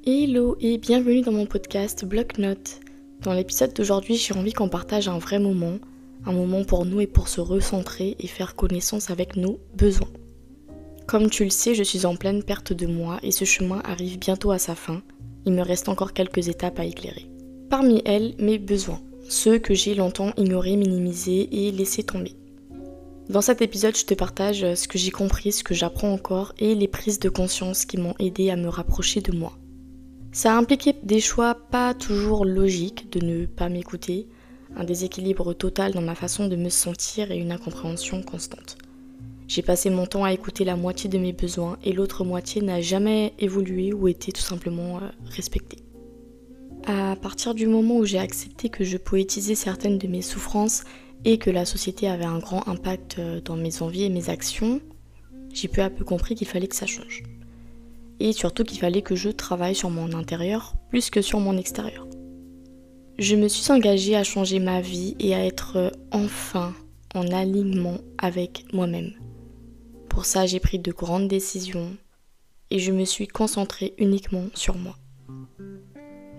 Hello et bienvenue dans mon podcast Bloc-Notes. Dans l'épisode d'aujourd'hui, j'ai envie qu'on partage un vrai moment, un moment pour nous et pour se recentrer et faire connaissance avec nos besoins. Comme tu le sais, je suis en pleine perte de moi et ce chemin arrive bientôt à sa fin. Il me reste encore quelques étapes à éclairer. Parmi elles, mes besoins, ceux que j'ai longtemps ignorés, minimisés et laissés tomber. Dans cet épisode, je te partage ce que j'ai compris, ce que j'apprends encore et les prises de conscience qui m'ont aidé à me rapprocher de moi. Ça a impliqué des choix pas toujours logiques, de ne pas m'écouter, un déséquilibre total dans ma façon de me sentir et une incompréhension constante. J'ai passé mon temps à écouter la moitié de mes besoins et l'autre moitié n'a jamais évolué ou été tout simplement respectée. À partir du moment où j'ai accepté que je poétisais certaines de mes souffrances et que la société avait un grand impact dans mes envies et mes actions, j'ai peu à peu compris qu'il fallait que ça change. Et surtout qu'il fallait que je travaille sur mon intérieur plus que sur mon extérieur. Je me suis engagée à changer ma vie et à être enfin en alignement avec moi-même. Pour ça, j'ai pris de grandes décisions et je me suis concentrée uniquement sur moi.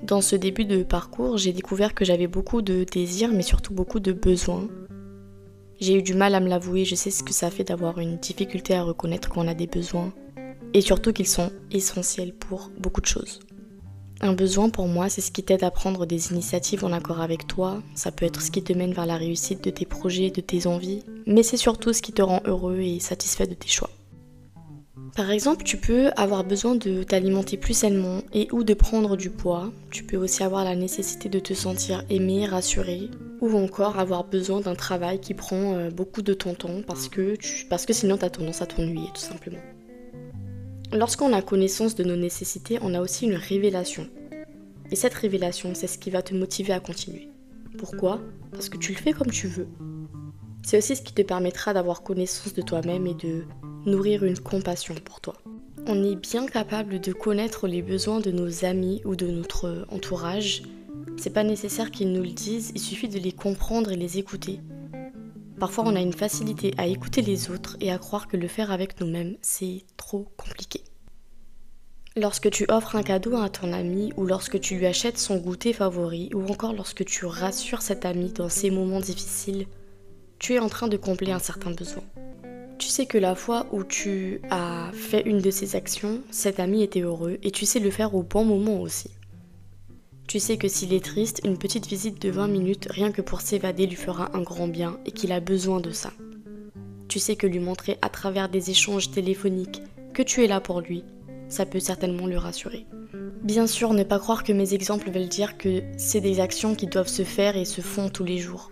Dans ce début de parcours, j'ai découvert que j'avais beaucoup de désirs mais surtout beaucoup de besoins. J'ai eu du mal à me l'avouer, je sais ce que ça fait d'avoir une difficulté à reconnaître qu'on a des besoins. Et surtout qu'ils sont essentiels pour beaucoup de choses. Un besoin pour moi, c'est ce qui t'aide à prendre des initiatives en accord avec toi. Ça peut être ce qui te mène vers la réussite de tes projets, de tes envies. Mais c'est surtout ce qui te rend heureux et satisfait de tes choix. Par exemple, tu peux avoir besoin de t'alimenter plus sainement et ou de prendre du poids. Tu peux aussi avoir la nécessité de te sentir aimé, rassuré. Ou encore avoir besoin d'un travail qui prend beaucoup de ton temps parce que sinon tu as tendance à t'ennuyer tout simplement. Lorsqu'on a connaissance de nos nécessités, on a aussi une révélation. Et cette révélation, c'est ce qui va te motiver à continuer. Pourquoi ? Parce que tu le fais comme tu veux. C'est aussi ce qui te permettra d'avoir connaissance de toi-même et de nourrir une compassion pour toi. On est bien capable de connaître les besoins de nos amis ou de notre entourage. C'est pas nécessaire qu'ils nous le disent, il suffit de les comprendre et les écouter. Parfois, on a une facilité à écouter les autres et à croire que le faire avec nous-mêmes, c'est trop compliqué. Lorsque tu offres un cadeau à ton ami ou lorsque tu lui achètes son goûter favori ou encore lorsque tu rassures cet ami dans ses moments difficiles, tu es en train de combler un certain besoin. Tu sais que la fois où tu as fait une de ces actions, cet ami était heureux et tu sais le faire au bon moment aussi. Tu sais que s'il est triste, une petite visite de 20 minutes, rien que pour s'évader, lui fera un grand bien et qu'il a besoin de ça. Tu sais que lui montrer à travers des échanges téléphoniques que tu es là pour lui, ça peut certainement le rassurer. Bien sûr, ne pas croire que mes exemples veulent dire que c'est des actions qui doivent se faire et se font tous les jours.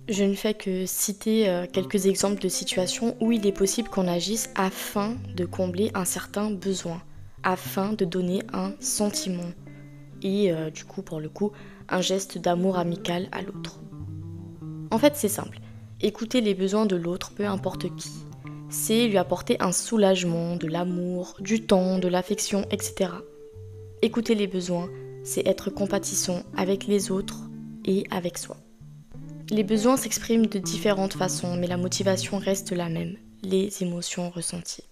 Je ne fais que citer quelques exemples de situations où il est possible qu'on agisse afin de combler un certain besoin, afin de donner un sentiment. Et du coup, pour le coup, un geste d'amour amical à l'autre. En fait, c'est simple. Écouter les besoins de l'autre, peu importe qui, c'est lui apporter un soulagement, de l'amour, du temps, de l'affection, etc. Écouter les besoins, c'est être compatissant avec les autres et avec soi. Les besoins s'expriment de différentes façons, mais la motivation reste la même, les émotions ressenties.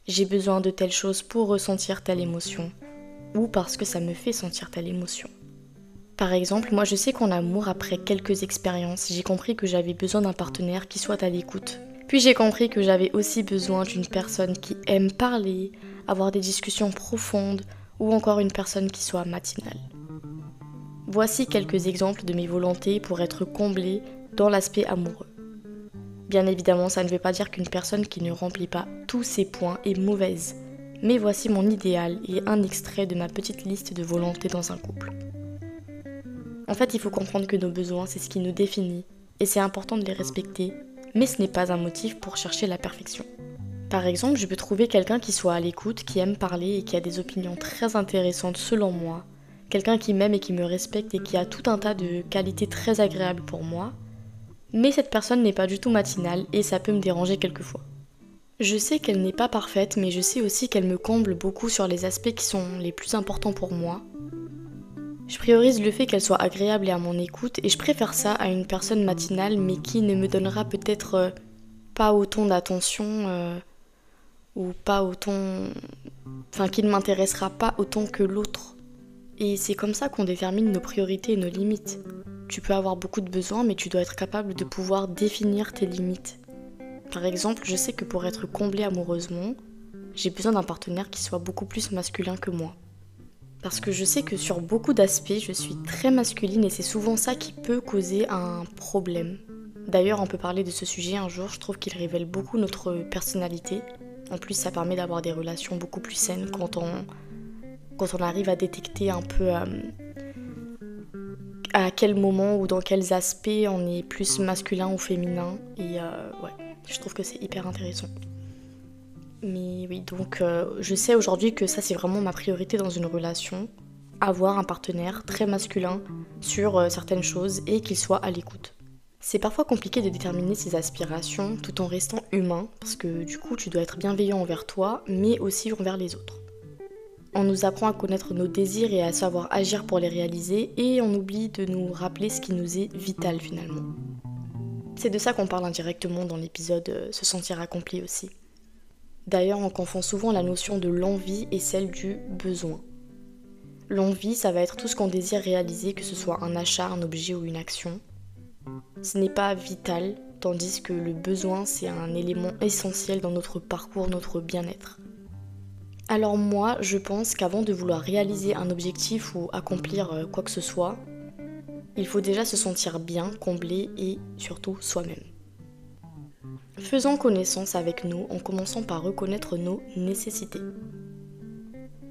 J'ai besoin de telle chose pour ressentir telle émotion. Ou parce que ça me fait sentir telle émotion. Par exemple, moi je sais qu'en amour, après quelques expériences, j'ai compris que j'avais besoin d'un partenaire qui soit à l'écoute. Puis j'ai compris que j'avais aussi besoin d'une personne qui aime parler, avoir des discussions profondes, ou encore une personne qui soit matinale. Voici quelques exemples de mes volontés pour être comblée dans l'aspect amoureux. Bien évidemment, ça ne veut pas dire qu'une personne qui ne remplit pas tous ces points est mauvaise. Mais voici mon idéal et un extrait de ma petite liste de volontés dans un couple. En fait, il faut comprendre que nos besoins, c'est ce qui nous définit, et c'est important de les respecter, mais ce n'est pas un motif pour chercher la perfection. Par exemple, je peux trouver quelqu'un qui soit à l'écoute, qui aime parler et qui a des opinions très intéressantes selon moi, quelqu'un qui m'aime et qui me respecte et qui a tout un tas de qualités très agréables pour moi, mais cette personne n'est pas du tout matinale et ça peut me déranger quelquefois. Je sais qu'elle n'est pas parfaite, mais je sais aussi qu'elle me comble beaucoup sur les aspects qui sont les plus importants pour moi. Je priorise le fait qu'elle soit agréable et à mon écoute, et je préfère ça à une personne matinale, mais qui ne me donnera peut-être pas autant d'attention ou pas autant... Enfin, qui ne m'intéressera pas autant que l'autre. Et c'est comme ça qu'on détermine nos priorités et nos limites. Tu peux avoir beaucoup de besoins, mais tu dois être capable de pouvoir définir tes limites. Par exemple, je sais que pour être comblée amoureusement, j'ai besoin d'un partenaire qui soit beaucoup plus masculin que moi. Parce que je sais que sur beaucoup d'aspects, je suis très masculine et c'est souvent ça qui peut causer un problème. D'ailleurs, on peut parler de ce sujet un jour, je trouve qu'il révèle beaucoup notre personnalité. En plus, ça permet d'avoir des relations beaucoup plus saines quand on arrive à détecter un peu à quel moment ou dans quels aspects on est plus masculin ou féminin. Et ouais, je trouve que c'est hyper intéressant. Mais oui, donc je sais aujourd'hui que ça c'est vraiment ma priorité dans une relation, avoir un partenaire très masculin sur certaines choses et qu'il soit à l'écoute. C'est parfois compliqué de déterminer ses aspirations tout en restant humain, parce que du coup tu dois être bienveillant envers toi, mais aussi envers les autres. On nous apprend à connaître nos désirs et à savoir agir pour les réaliser, et on oublie de nous rappeler ce qui nous est vital finalement. C'est de ça qu'on parle indirectement dans l'épisode Se sentir accompli aussi. D'ailleurs, on confond souvent la notion de l'envie et celle du besoin. L'envie, ça va être tout ce qu'on désire réaliser, que ce soit un achat, un objet ou une action. Ce n'est pas vital, tandis que le besoin, c'est un élément essentiel dans notre parcours, notre bien-être. Alors moi, je pense qu'avant de vouloir réaliser un objectif ou accomplir quoi que ce soit, il faut déjà se sentir bien, comblé et surtout soi-même. Faisons connaissance avec nous en commençant par reconnaître nos nécessités.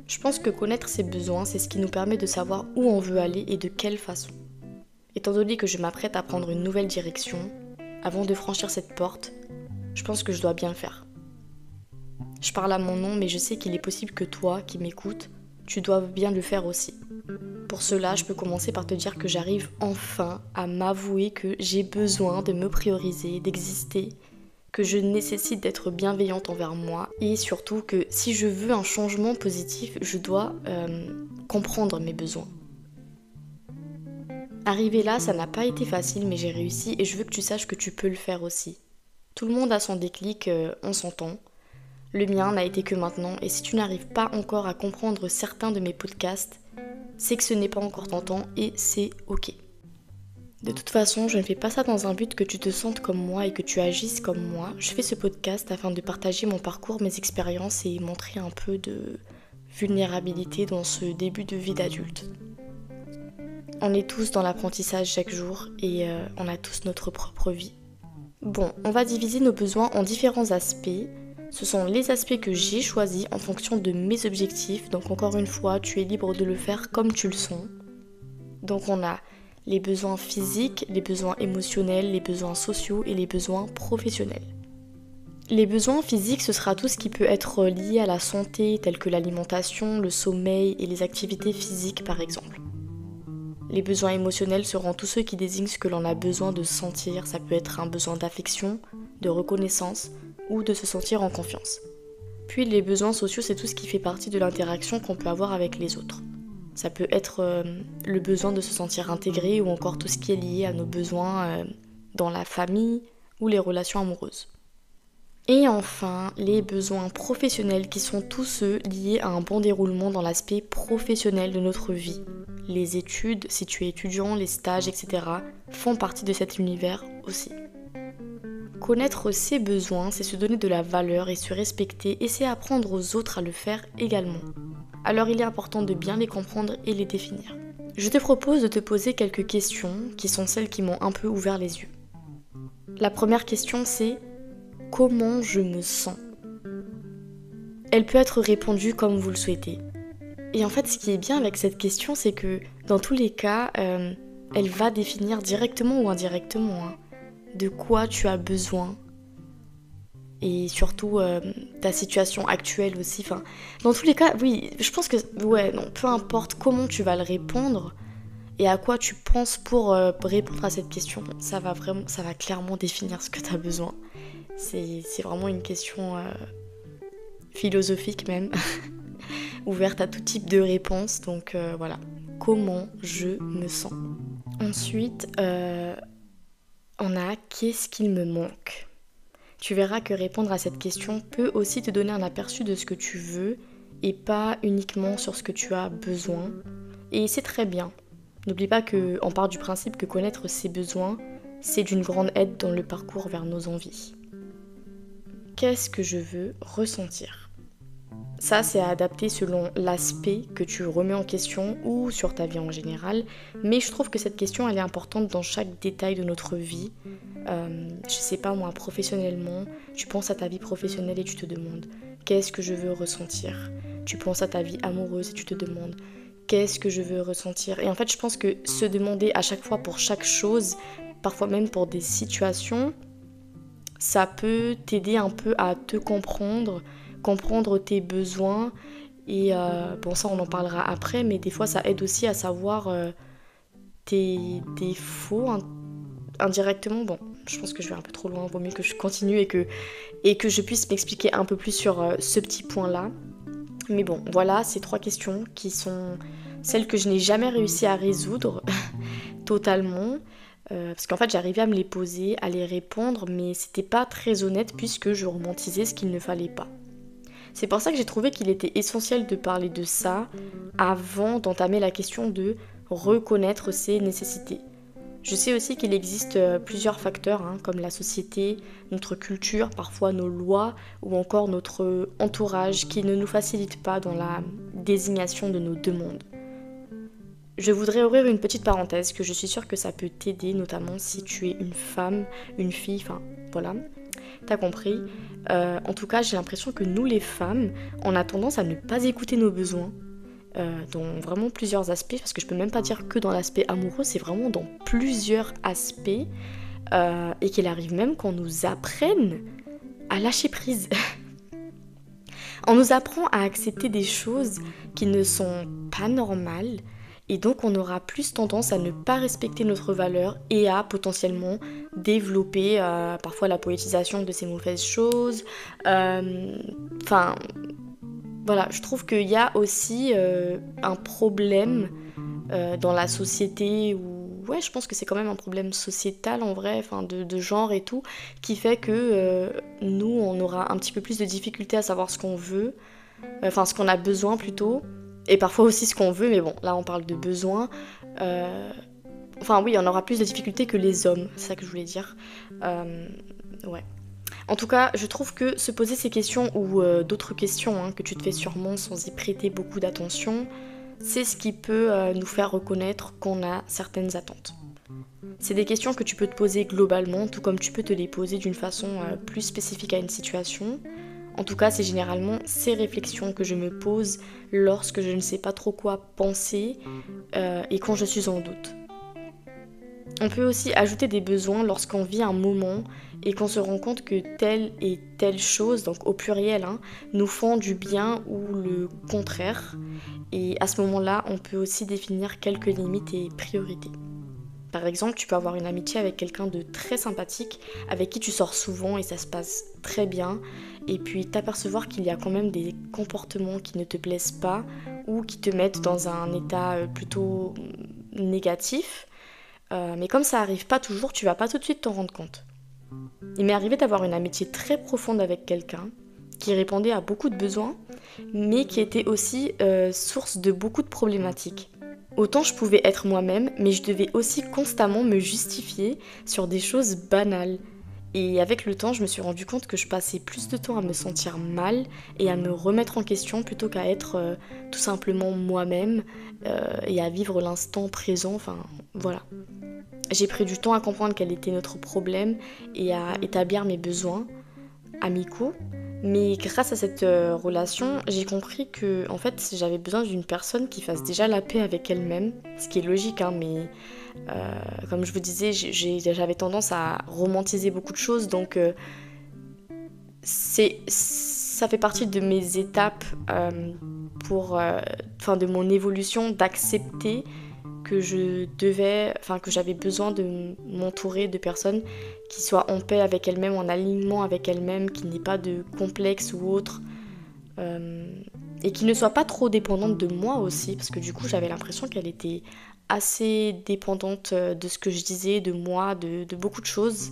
Je pense que connaître ses besoins, c'est ce qui nous permet de savoir où on veut aller et de quelle façon. Étant donné que je m'apprête à prendre une nouvelle direction, avant de franchir cette porte, je pense que je dois bien le faire. Je parle à mon nom, mais je sais qu'il est possible que toi, qui m'écoutes, tu doives bien le faire aussi. Pour cela, je peux commencer par te dire que j'arrive enfin à m'avouer que j'ai besoin de me prioriser, d'exister, que je nécessite d'être bienveillante envers moi et surtout que si je veux un changement positif, je dois comprendre mes besoins. Arriver là, ça n'a pas été facile, mais j'ai réussi et je veux que tu saches que tu peux le faire aussi. Tout le monde a son déclic, on s'entend. Le mien n'a été que maintenant et si tu n'arrives pas encore à comprendre certains de mes podcasts, c'est que ce n'est pas encore ton temps et c'est ok. De toute façon, je ne fais pas ça dans un but que tu te sentes comme moi et que tu agisses comme moi. Je fais ce podcast afin de partager mon parcours, mes expériences et montrer un peu de vulnérabilité dans ce début de vie d'adulte. On est tous dans l'apprentissage chaque jour et on a tous notre propre vie. Bon, on va diviser nos besoins en différents aspects. Ce sont les aspects que j'ai choisis en fonction de mes objectifs. Donc encore une fois, tu es libre de le faire comme tu le sens. Donc on a les besoins physiques, les besoins émotionnels, les besoins sociaux et les besoins professionnels. Les besoins physiques, ce sera tout ce qui peut être lié à la santé, tels que l'alimentation, le sommeil et les activités physiques par exemple. Les besoins émotionnels seront tous ceux qui désignent ce que l'on a besoin de sentir. Ça peut être un besoin d'affection, de reconnaissance ou de se sentir en confiance. Puis les besoins sociaux, c'est tout ce qui fait partie de l'interaction qu'on peut avoir avec les autres. Ça peut être le besoin de se sentir intégré ou encore tout ce qui est lié à nos besoins dans la famille ou les relations amoureuses. Et enfin, les besoins professionnels qui sont tous ceux liés à un bon déroulement dans l'aspect professionnel de notre vie. Les études, si tu es étudiant, les stages, etc. font partie de cet univers aussi. Connaître ses besoins, c'est se donner de la valeur et se respecter et c'est apprendre aux autres à le faire également. Alors il est important de bien les comprendre et les définir. Je te propose de te poser quelques questions qui sont celles qui m'ont un peu ouvert les yeux. La première question c'est « Comment je me sens ?» Elle peut être répondue comme vous le souhaitez. Et en fait ce qui est bien avec cette question c'est que dans tous les cas, elle va définir directement ou indirectement de quoi tu as besoin. Et surtout ta situation actuelle aussi. Enfin, dans tous les cas, oui, je pense que peu importe comment tu vas le répondre et à quoi tu penses pour répondre à cette question, ça va clairement définir ce que tu as besoin. C'est vraiment une question philosophique même, ouverte à tout type de réponse. Donc voilà, comment je me sens. Ensuite, on a qu'est-ce qu'il me manque. tu verras que répondre à cette question peut aussi te donner un aperçu de ce que tu veux et pas uniquement sur ce que tu as besoin. Et c'est très bien. N'oublie pas qu'on part du principe que connaître ses besoins, c'est d'une grande aide dans le parcours vers nos envies. Qu'est-ce que je veux ressentir ? Ça, c'est à adapter selon l'aspect que tu remets en question ou sur ta vie en général. Mais je trouve que cette question, elle est importante dans chaque détail de notre vie. Je sais pas moi, professionnellement, tu penses à ta vie professionnelle et tu te demandes qu'est-ce que je veux ressentir ? Tu penses à ta vie amoureuse et tu te demandes qu'est-ce que je veux ressentir ? Et en fait, je pense que se demander à chaque fois pour chaque chose, parfois même pour des situations, ça peut t'aider un peu à te comprendre tes besoins. Et bon, ça on en parlera après, mais des fois ça aide aussi à savoir tes défauts indirectement. Bon, je pense que je vais un peu trop loin, vaut mieux que je continue et que je puisse m'expliquer un peu plus sur ce petit point-là. Mais bon, voilà, ces 3 questions qui sont celles que je n'ai jamais réussi à résoudre totalement. Parce qu'en fait j'arrivais à me les poser, à les répondre, mais c'était pas très honnête puisque je romantisais ce qu'il ne fallait pas. C'est pour ça que j'ai trouvé qu'il était essentiel de parler de ça avant d'entamer la question de reconnaître ses nécessités. Je sais aussi qu'il existe plusieurs facteurs, comme la société, notre culture, parfois nos lois ou encore notre entourage qui ne nous facilitent pas dans la désignation de nos demandes. Je voudrais ouvrir une petite parenthèse que je suis sûre que ça peut t'aider, notamment si tu es une femme, une fille, enfin voilà, t'as compris. En tout cas, j'ai l'impression que nous les femmes, on a tendance à ne pas écouter nos besoins, dans vraiment plusieurs aspects, parce que je peux même pas dire que dans l'aspect amoureux, c'est vraiment dans plusieurs aspects, et qu'il arrive même qu'on nous apprenne à lâcher prise. On nous apprend à accepter des choses qui ne sont pas normales, et donc on aura plus tendance à ne pas respecter notre valeur et à potentiellement développer parfois la poétisation de ces mauvaises choses. Enfin, voilà, je trouve qu'il y a aussi un problème dans la société où, ouais, je pense que c'est quand même un problème sociétal en vrai, enfin de genre et tout, qui fait que nous, on aura un petit peu plus de difficulté à savoir ce qu'on veut, enfin ce qu'on a besoin plutôt. Et parfois aussi ce qu'on veut, mais bon, là on parle de besoin. Enfin oui, on aura plus de difficultés que les hommes, c'est ça que je voulais dire. Ouais. En tout cas, je trouve que se poser ces questions ou d'autres questions que tu te fais sûrement sans y prêter beaucoup d'attention, c'est ce qui peut nous faire reconnaître qu'on a certaines attentes. C'est des questions que tu peux te poser globalement, tout comme tu peux te les poser d'une façon plus spécifique à une situation. En tout cas, c'est généralement ces réflexions que je me pose lorsque je ne sais pas trop quoi penser et quand je suis en doute. On peut aussi ajouter des besoins lorsqu'on vit un moment et qu'on se rend compte que telle et telle chose, donc au pluriel, nous font du bien ou le contraire. Et à ce moment-là, on peut aussi définir quelques limites et priorités. Par exemple, tu peux avoir une amitié avec quelqu'un de très sympathique, avec qui tu sors souvent et ça se passe très bien, et puis t'apercevoir qu'il y a quand même des comportements qui ne te plaisent pas ou qui te mettent dans un état plutôt négatif. Mais comme ça arrive pas toujours, tu vas pas tout de suite t'en rendre compte. Il m'est arrivé d'avoir une amitié très profonde avec quelqu'un qui répondait à beaucoup de besoins, mais qui était aussi source de beaucoup de problématiques. Autant je pouvais être moi-même, mais je devais aussi constamment me justifier sur des choses banales. Et avec le temps, je me suis rendu compte que je passais plus de temps à me sentir mal et à me remettre en question plutôt qu'à être tout simplement moi-même et à vivre l'instant présent, enfin voilà. J'ai pris du temps à comprendre quel était notre problème et à établir mes besoins amicaux. Mais grâce à cette relation, j'ai compris que en fait, j'avais besoin d'une personne qui fasse déjà la paix avec elle-même, ce qui est logique, mais comme je vous disais, j'avais tendance à romantiser beaucoup de choses, donc ça fait partie de mes étapes de mon évolution, d'accepter que j'avais besoin de m'entourer de personnes qui soient en paix avec elles-mêmes, en alignement avec elles-mêmes, qui n'aient pas de complexe ou autre, et qui ne soient pas trop dépendantes de moi aussi, parce que du coup j'avais l'impression qu'elle était assez dépendante de ce que je disais, de moi, de beaucoup de choses.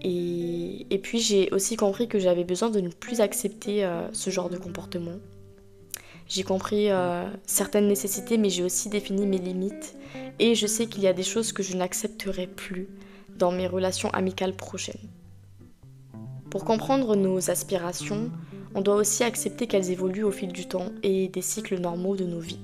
Et puis j'ai aussi compris que j'avais besoin de ne plus accepter ce genre de comportement. J'ai compris certaines nécessités, mais j'ai aussi défini mes limites. Et je sais qu'il y a des choses que je n'accepterai plus dans mes relations amicales prochaines. Pour comprendre nos aspirations, on doit aussi accepter qu'elles évoluent au fil du temps et des cycles normaux de nos vies.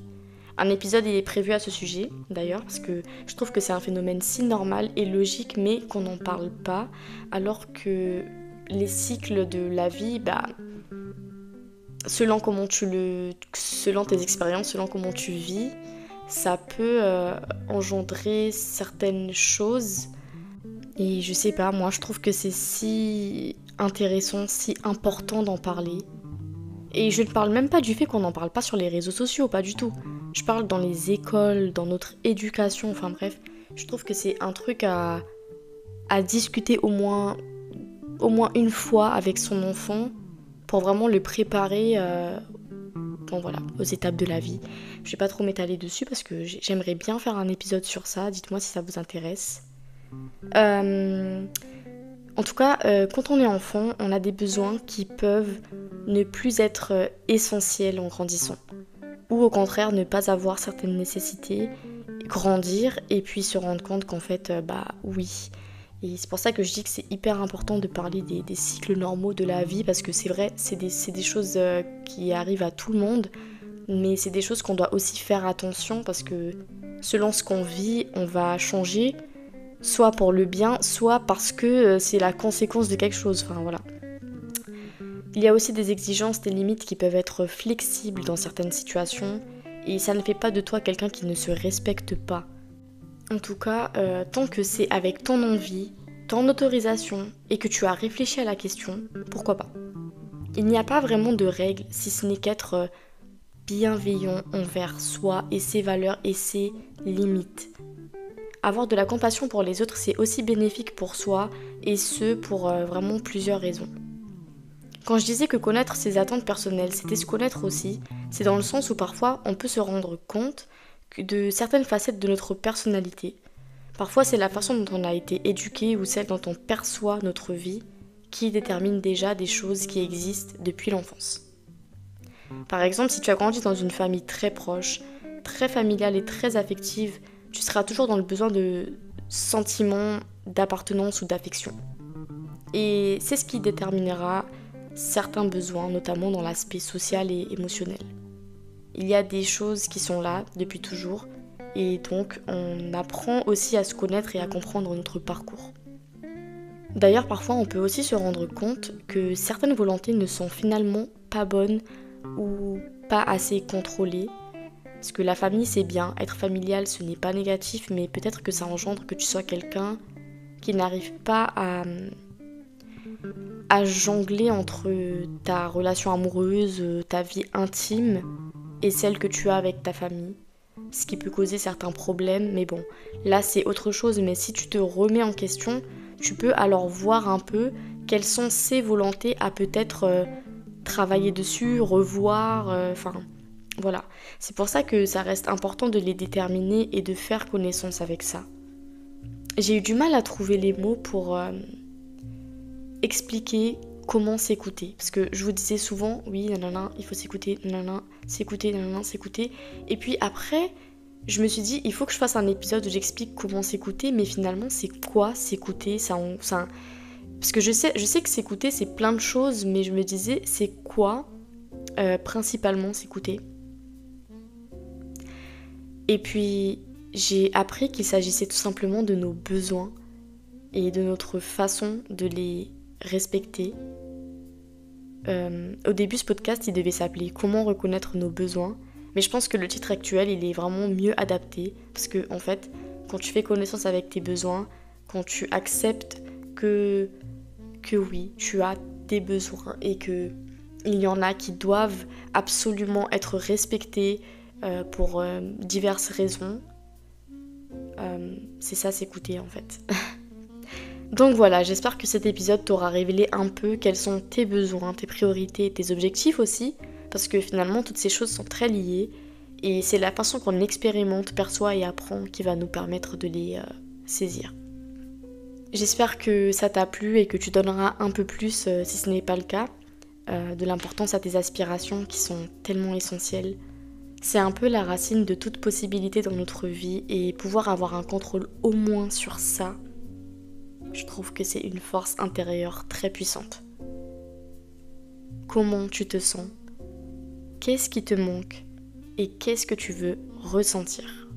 Un épisode est prévu à ce sujet, d'ailleurs, parce que je trouve que c'est un phénomène si normal et logique, mais qu'on n'en parle pas, alors que les cycles de la vie, selon tes expériences, selon comment tu vis, ça peut engendrer certaines choses. Et je sais pas, moi je trouve que c'est si intéressant, si important d'en parler. Et je ne parle même pas du fait qu'on n'en parle pas sur les réseaux sociaux, pas du tout. Je parle dans les écoles, dans notre éducation, enfin bref. Je trouve que c'est un truc à discuter au moins une fois avec son enfant pour vraiment le préparer aux étapes de la vie. Je vais pas trop m'étaler dessus parce que j'aimerais bien faire un épisode sur ça. Dites-moi si ça vous intéresse. En tout cas, quand on est enfant, on a des besoins qui peuvent ne plus être essentiels en grandissant. Ou au contraire, ne pas avoir certaines nécessités, grandir et puis se rendre compte qu'en fait, oui. Et c'est pour ça que je dis que c'est hyper important de parler des cycles normaux de la vie, parce que c'est vrai, c'est des choses qui arrivent à tout le monde, mais c'est des choses qu'on doit aussi faire attention, parce que selon ce qu'on vit, on va changer, soit pour le bien, soit parce que c'est la conséquence de quelque chose, enfin voilà. Il y a aussi des exigences, des limites qui peuvent être flexibles dans certaines situations, et ça ne fait pas de toi quelqu'un qui ne se respecte pas. En tout cas, tant que c'est avec ton envie, ton autorisation, et que tu as réfléchi à la question, pourquoi pas. Il n'y a pas vraiment de règles, si ce n'est qu'être bienveillant envers soi et ses valeurs et ses limites. Avoir de la compassion pour les autres, c'est aussi bénéfique pour soi, et ce pour vraiment plusieurs raisons. Quand je disais que connaître ses attentes personnelles, c'était se connaître aussi, c'est dans le sens où parfois on peut se rendre compte de certaines facettes de notre personnalité. Parfois c'est la façon dont on a été éduqué ou celle dont on perçoit notre vie qui détermine déjà des choses qui existent depuis l'enfance. Par exemple, si tu as grandi dans une famille très proche, très familiale et très affective, tu seras toujours dans le besoin de sentiments d'appartenance ou d'affection. Et c'est ce qui déterminera certains besoins, notamment dans l'aspect social et émotionnel. Il y a des choses qui sont là depuis toujours, et donc on apprend aussi à se connaître et à comprendre notre parcours. D'ailleurs, parfois on peut aussi se rendre compte que certaines volontés ne sont finalement pas bonnes ou pas assez contrôlées. Parce que la famille c'est bien, être familial ce n'est pas négatif, mais peut-être que ça engendre que tu sois quelqu'un qui n'arrive pas à jongler entre ta relation amoureuse, ta vie intime et celle que tu as avec ta famille. Ce qui peut causer certains problèmes, mais bon, là c'est autre chose. Mais si tu te remets en question, tu peux alors voir un peu quelles sont ces volontés à peut-être travailler dessus, revoir, voilà. C'est pour ça que ça reste important de les déterminer et de faire connaissance avec ça. J'ai eu du mal à trouver les mots pour expliquer comment s'écouter. Parce que je vous disais souvent, oui, nanana, il faut s'écouter, nanana, s'écouter, nanana, s'écouter. Et puis après, je me suis dit, il faut que je fasse un épisode où j'explique comment s'écouter, mais finalement, c'est quoi s'écouter Parce que je sais que s'écouter, c'est plein de choses, mais je me disais, c'est quoi principalement s'écouter? Et puis, j'ai appris qu'il s'agissait tout simplement de nos besoins et de notre façon de les respecter. Au début, ce podcast, il devait s'appeler « Comment reconnaître nos besoins ?» Mais je pense que le titre actuel, il est vraiment mieux adapté. Parce que, en fait, quand tu fais connaissance avec tes besoins, quand tu acceptes que oui, tu as des besoins et que il y en a qui doivent absolument être respectés pour diverses raisons, c'est ça, s'écouter en fait. Donc voilà, j'espère que cet épisode t'aura révélé un peu quels sont tes besoins, tes priorités, tes objectifs aussi, parce que finalement toutes ces choses sont très liées et c'est la façon qu'on expérimente, perçoit et apprend qui va nous permettre de les saisir. J'espère que ça t'a plu et que tu donneras un peu plus, si ce n'est pas le cas, de l'importance à tes aspirations qui sont tellement essentielles. C'est un peu la racine de toute possibilité dans notre vie et pouvoir avoir un contrôle au moins sur ça, je trouve que c'est une force intérieure très puissante. Comment tu te sens? Qu'est-ce qui te manque? Et qu'est-ce que tu veux ressentir?